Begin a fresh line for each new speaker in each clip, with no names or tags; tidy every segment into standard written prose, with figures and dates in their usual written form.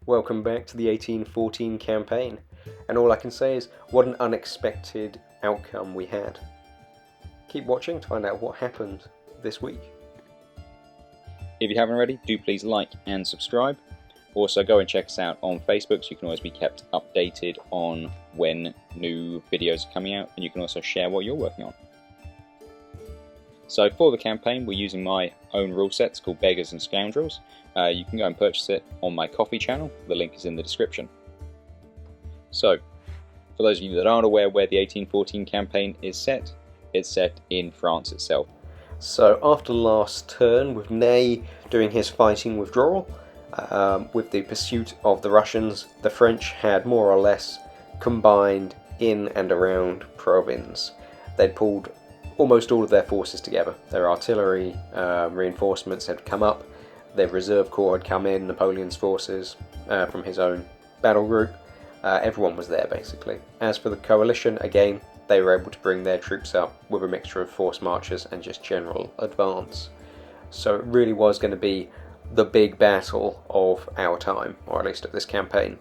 Welcome back to the 1814 campaign, and all I can say is what an unexpected outcome we had. Keep watching to find out what happened this week.
If you haven't already, do please like and subscribe. Also go and check us out on Facebook so you can always be kept updated on when new videos are coming out, and you can also share what you're working on. So for the campaign we're using my own rule set. It's called Beggars and Scoundrels. You can go and purchase it on my Ko-fi channel, the link is in the description. So, for those of you that aren't aware where the 1814 campaign is set, it's set in France itself.
So after last turn, with Ney doing his fighting withdrawal, with the pursuit of the Russians, the French had more or less combined in and around Provins. They'd pulled almost all of their forces together. Their artillery reinforcements had come up, their reserve corps had come in, Napoleon's forces from his own battle group. Everyone was there basically. As for the coalition, again, they were able to bring their troops up with a mixture of forced marches and just general advance. So it really was going to be the big battle of our time, or at least of this campaign.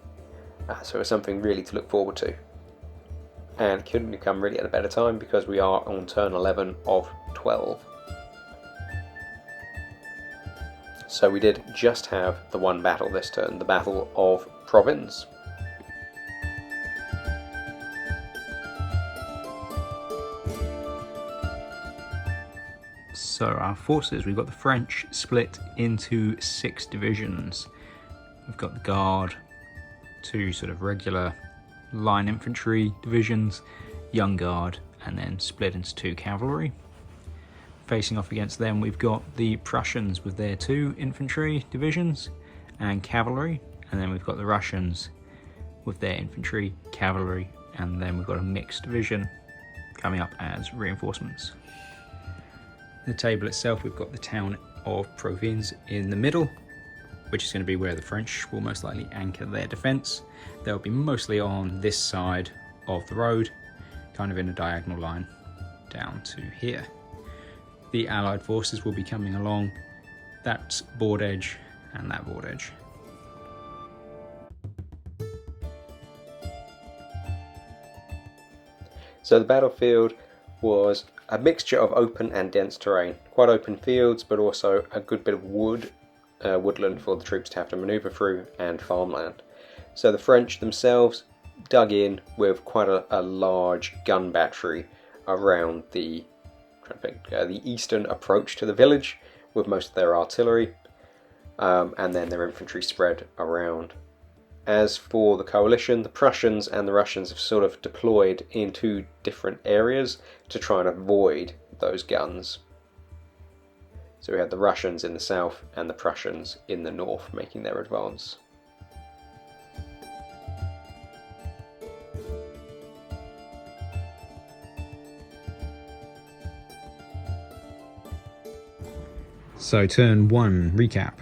So it's something really to look forward to. And couldn't have come really at a better time because we are on turn 11 of 12. So we did just have the one battle this turn, the Battle of Provins.
So our forces, we've got the French split into 6 divisions. We've got the Guard, 2 sort of regular line infantry divisions, Young Guard, and then split into 2 cavalry. Facing off against them we've got the Prussians with their 2 infantry divisions and cavalry, and then we've got the Russians with their infantry, cavalry, and then we've got a mixed division coming up as reinforcements. The table itself, we've got the town of Provins in the middle, which is going to be where the French will most likely anchor their defence. They'll be mostly on this side of the road, kind of in a diagonal line down to here. The Allied forces will be coming along that board edge and that board edge.
So the battlefield was a mixture of open and dense terrain. Quite open fields, but also a good bit of woodland for the troops to have to manoeuvre through, and farmland. So the French themselves dug in with quite a large gun battery around the eastern approach to the village, with most of their artillery, and then their infantry spread around. As for the coalition, the Prussians and the Russians have sort of deployed in 2 different areas to try and avoid those guns. So we had the Russians in the south and the Prussians in the north making their advance.
So turn 1 recap.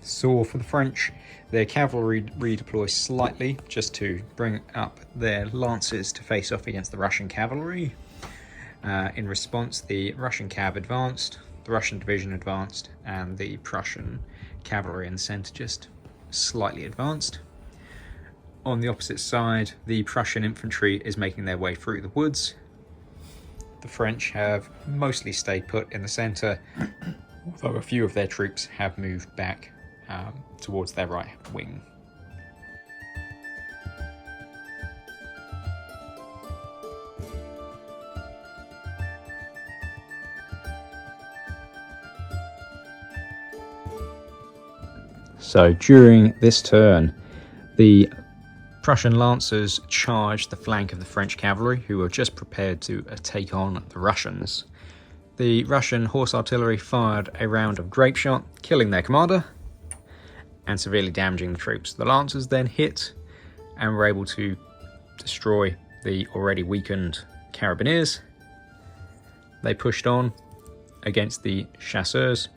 So for the French, their cavalry redeploy slightly just to bring up their lances to face off against the Russian cavalry. In response, the Russian cav advanced, the Russian division advanced, and the Prussian cavalry in the centre just slightly advanced. On the opposite side, the Prussian infantry is making their way through the woods. The French have mostly stayed put in the centre, although a few of their troops have moved back towards their right wing. So during this turn, the Prussian lancers charged the flank of the French cavalry, who were just prepared to take on the Russians. The Russian horse artillery fired a round of grape shot, killing their commander and severely damaging the troops. The lancers then hit and were able to destroy the already weakened carabineers. They pushed on against the chasseurs,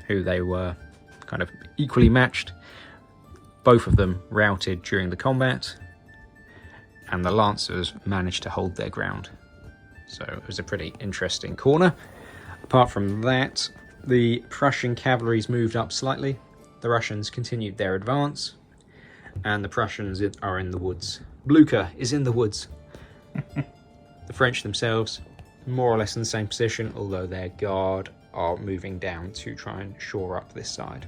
who they were kind of equally matched. Both of them routed during the combat, and the lancers managed to hold their ground. So it was a pretty interesting corner. Apart from that, the Prussian cavalries moved up slightly. The Russians continued their advance. and the Prussians are in the woods. Blucher is in the woods. The French themselves, more or less in the same position, although their guard are moving down to try and shore up this side.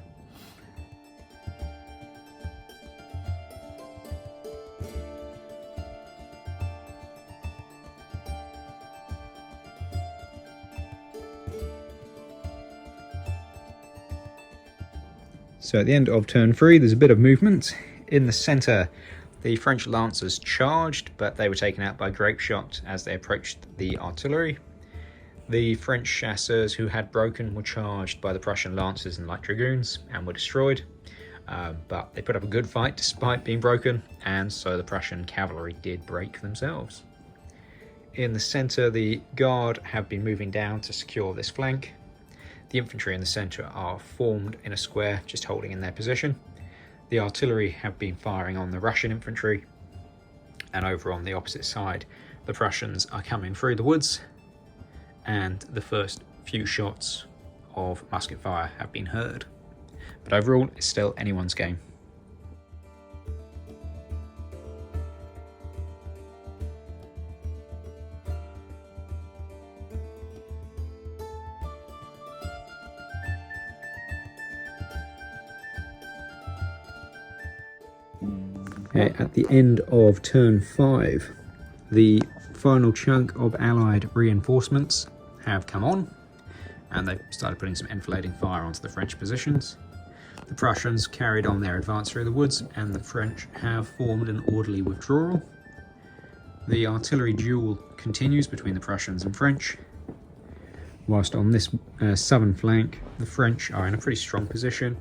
So at the end of turn 3, there's a bit of movement. In the centre, the French lancers charged, but they were taken out by grape shot as they approached the artillery. The French chasseurs who had broken were charged by the Prussian lancers and light dragoons and were destroyed. But they put up a good fight despite being broken, and so the Prussian cavalry did break themselves. In the centre, the guard have been moving down to secure this flank. The infantry in the centre are formed in a square, just holding in their position. The artillery have been firing on the Russian infantry, and over on the opposite side, the Prussians are coming through the woods, and the first few shots of musket fire have been heard. But overall, it's still anyone's game. Okay, at the end of turn 5, the final chunk of Allied reinforcements have come on, and they've started putting some enfilading fire onto the French positions. The Prussians carried on their advance through the woods, and the French have formed an orderly withdrawal. The artillery duel continues between the Prussians and French, whilst on this southern flank, the French are in a pretty strong position.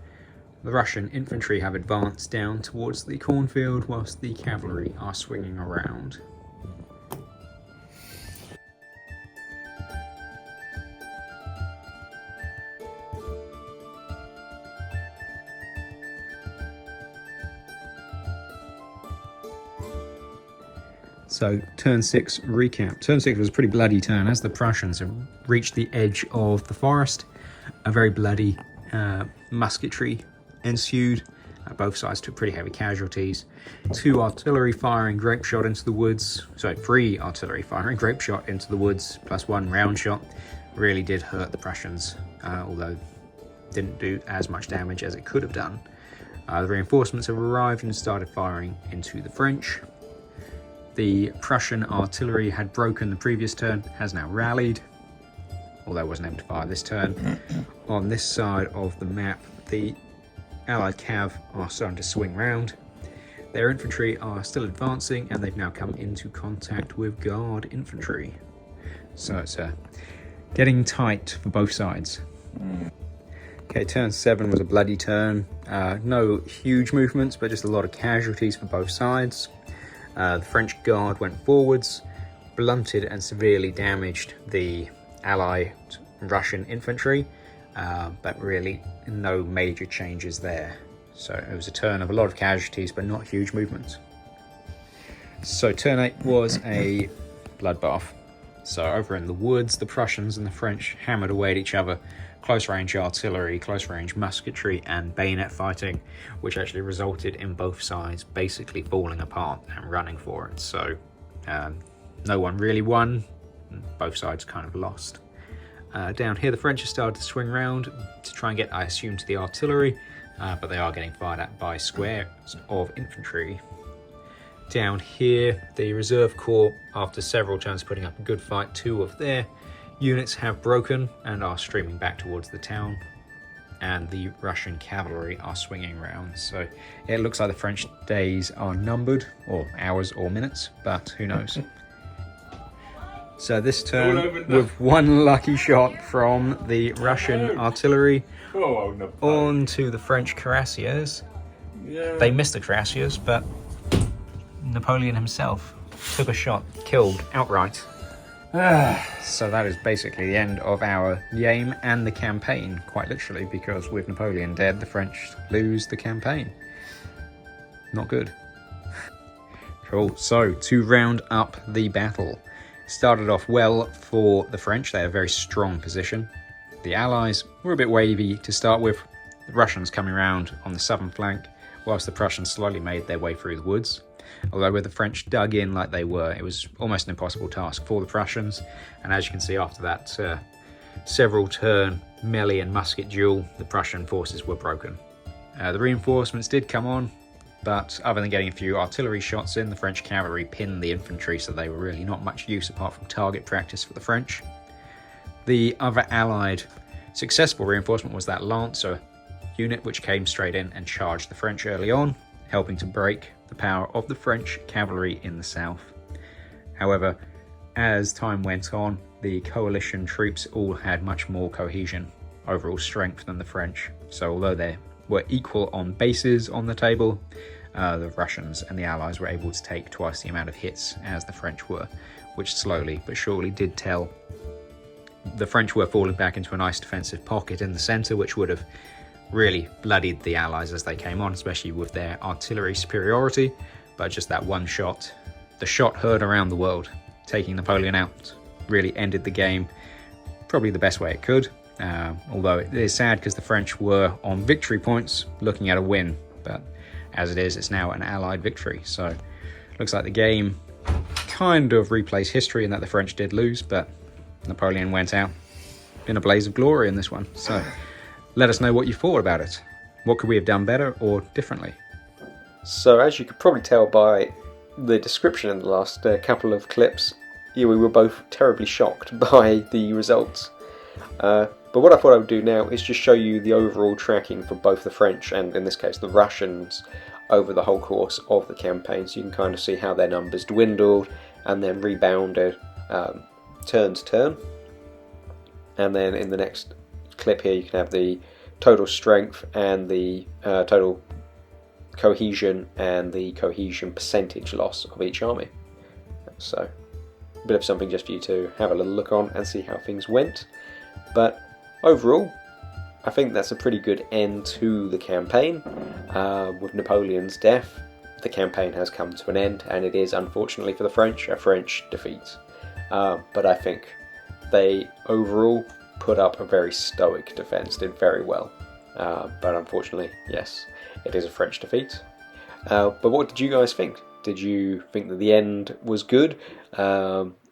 The Russian infantry have advanced down towards the cornfield, whilst the cavalry are swinging around. So, turn 6 recap. Turn 6 was a pretty bloody turn as the Prussians have reached the edge of the forest. A very bloody musketry ensued. Both sides took pretty heavy casualties. 2 artillery firing grape shot into the woods. Sorry, 3 artillery firing grape shot into the woods, plus 1 round shot. Really did hurt the Prussians, although didn't do as much damage as it could have done. The reinforcements have arrived and started firing into the French. The Prussian artillery had broken the previous turn, has now rallied, although wasn't able to fire this turn. On this side of the map, the Allied cav are starting to swing round. Their infantry are still advancing, and they've now come into contact with guard infantry. So it's getting tight for both sides. Okay, turn 7 was a bloody turn. No huge movements, but just a lot of casualties for both sides. The French guard went forwards, blunted and severely damaged the Allied Russian infantry, but really no major changes there. So it was a turn of a lot of casualties, but not huge movements. So turn 8 was a bloodbath. So over in the woods, the Prussians and the French hammered away at each other. Close range artillery, close range musketry, and bayonet fighting, which actually resulted in both sides basically falling apart and running for it. So no one really won, both sides kind of lost. Down here, the French have started to swing round to try and get, I assume, to the artillery, but they are getting fired at by squares of infantry. Down here, the Reserve Corps, after several turns putting up a good fight, 2 of their units have broken and are streaming back towards the town, and the Russian cavalry are swinging round. So it looks like the French days are numbered, or hours or minutes, but who knows. So this turn, with 1 lucky shot from the Russian artillery onto the French cuirassiers. They missed the cuirassiers, but Napoleon himself took a shot, killed outright. So that is basically the end of our game and the campaign, quite literally, because with Napoleon dead, the French lose the campaign. Not good. Cool. So to round up the battle, started off well for the French. They had a very strong position. The Allies were a bit wavy to start with. The Russians coming around on the southern flank whilst the Prussians slowly made their way through the woods. Although with the French dug in like they were, it was almost an impossible task for the Prussians, and as you can see after that several turn melee and musket duel, the Prussian forces were broken. The reinforcements did come on, but other than getting a few artillery shots in, the French cavalry pinned the infantry, so they were really not much use apart from target practice for the French. The other allied successful reinforcement was that Lancer unit, which came straight in and charged the French early on, helping to break the power of the French cavalry in the south. However, as time went on, the coalition troops all had much more cohesion, overall strength than the French. So although they were equal on bases on the table, the Russians and the Allies were able to take twice the amount of hits as the French were, which slowly but surely did tell. The French were falling back into a nice defensive pocket in the centre, which would have really bloodied the Allies as they came on, especially with their artillery superiority. But just that one shot, the shot heard around the world, taking Napoleon out, really ended the game probably the best way it could. Although it is sad because the French were on victory points looking at a win, but as it is, it's now an Allied victory. So looks like the game kind of replays history in that the French did lose, but Napoleon went out in a blaze of glory in this one. So let us know what you thought about it. What could we have done better or differently?
So as you could probably tell by the description in the last couple of clips, we were both terribly shocked by the results. But what I thought I would do now is just show you the overall tracking for both the French and, in this case, the Russians over the whole course of the campaign, so you can kind of see how their numbers dwindled and then rebounded turn to turn. And then in the next clip here you can have the total strength and the total cohesion and the cohesion percentage loss of each army. So a bit of something just for you to have a little look on and see how things went. But overall, I think that's a pretty good end to the campaign. With Napoleon's death, the campaign has come to an end, and it is, unfortunately for the French, a French defeat. But I think they overall put up a very stoic defence, did very well. But unfortunately, yes, it is a French defeat. But what did you guys think? Did you think that the end was good?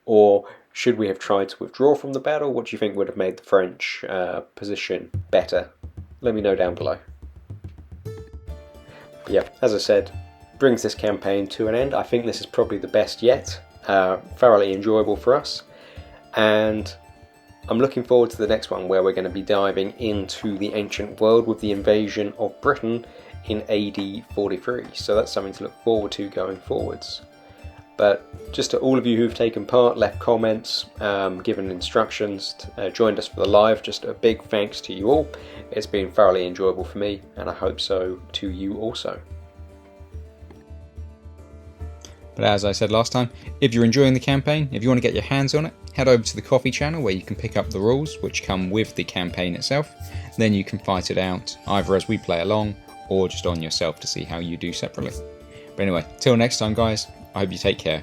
Or should we have tried to withdraw from the battle? What do you think would have made the French position better? Let me know down below. But yeah, as I said, brings this campaign to an end. I think this is probably the best yet. Thoroughly enjoyable for us. And I'm looking forward to the next one, where we're going to be diving into the ancient world with the invasion of Britain in AD 43. So that's something to look forward to going forwards. But just to all of you who've taken part, left comments, given instructions, joined us for the live, just a big thanks to you all. It's been thoroughly enjoyable for me, and I hope so to you also.
But as I said last time, if you're enjoying the campaign, if you want to get your hands on it, head over to the coffee channel where you can pick up the rules which come with the campaign itself. Then you can fight it out either as we play along or just on yourself to see how you do separately. But anyway, till next time guys, I hope you take care.